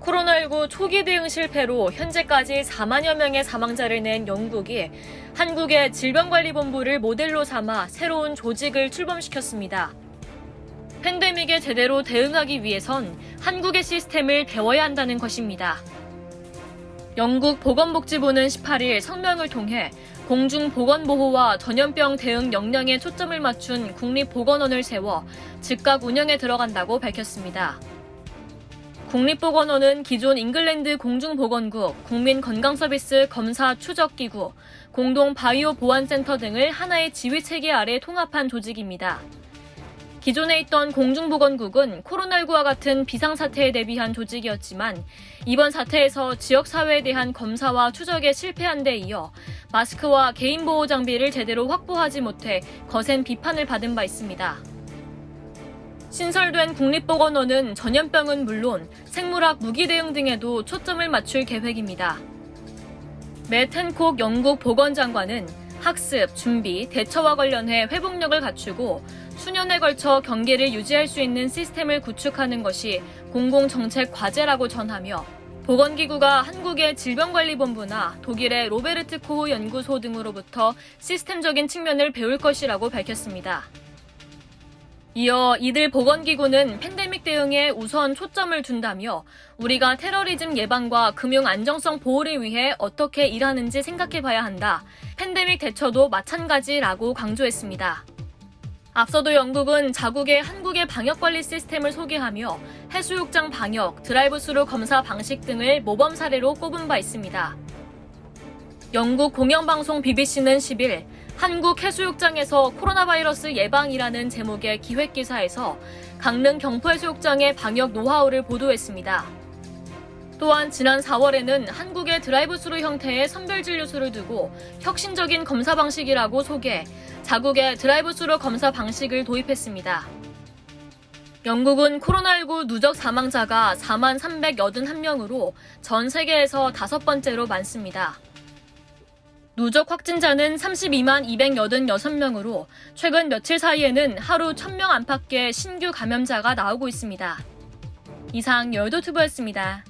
코로나19 초기 대응 실패로 현재까지 4만여 명의 사망자를 낸 영국이 한국의 질병관리본부를 모델로 삼아 새로운 조직을 출범시켰습니다. 팬데믹에 제대로 대응하기 위해선 한국의 시스템을 배워야 한다는 것입니다. 영국 보건복지부는 18일 성명을 통해 공중보건보호와 전염병 대응 역량에 초점을 맞춘 국립보건원을 세워 즉각 운영에 들어간다고 밝혔습니다. 국립보건원은 기존 잉글랜드 공중보건국, 국민건강서비스 검사 추적기구, 공동바이오보안센터 등을 하나의 지휘체계 아래 통합한 조직입니다. 기존에 있던 공중보건국은 코로나19와 같은 비상사태에 대비한 조직이었지만 이번 사태에서 지역사회에 대한 검사와 추적에 실패한 데 이어 마스크와 개인보호 장비를 제대로 확보하지 못해 거센 비판을 받은 바 있습니다. 신설된 국립보건원은 전염병은 물론 생물학 무기 대응 등에도 초점을 맞출 계획입니다. 맷 핸콕 영국 보건장관은 학습, 준비, 대처와 관련해 회복력을 갖추고 수년에 걸쳐 경계를 유지할 수 있는 시스템을 구축하는 것이 공공정책 과제라고 전하며 보건기구가 한국의 질병관리본부나 독일의 로베르트 코흐 연구소 등으로부터 시스템적인 측면을 배울 것이라고 밝혔습니다. 이어 이들 보건기구는 팬데믹 대응에 우선 초점을 둔다며 우리가 테러리즘 예방과 금융 안정성 보호를 위해 어떻게 일하는지 생각해 봐야 한다. 팬데믹 대처도 마찬가지라고 강조했습니다. 앞서도 영국은 자국의 한국의 방역관리 시스템을 소개하며 해수욕장 방역, 드라이브스루 검사 방식 등을 모범 사례로 꼽은 바 있습니다. 영국 공영방송 BBC는 10일 한국 해수욕장에서 코로나 바이러스 예방이라는 제목의 기획기사에서 강릉 경포해수욕장의 방역 노하우를 보도했습니다. 또한 지난 4월에는 한국의 드라이브스루 형태의 선별진료소를 두고 혁신적인 검사 방식이라고 소개, 자국의 드라이브스루 검사 방식을 도입했습니다. 영국은 코로나19 누적 사망자가 4만 381명으로 전 세계에서 5번째로 많습니다. 누적 확진자는 32만 286명으로 최근 며칠 사이에는 하루 1,000명 안팎의 신규 감염자가 나오고 있습니다. 이상 여의도투브였습니다.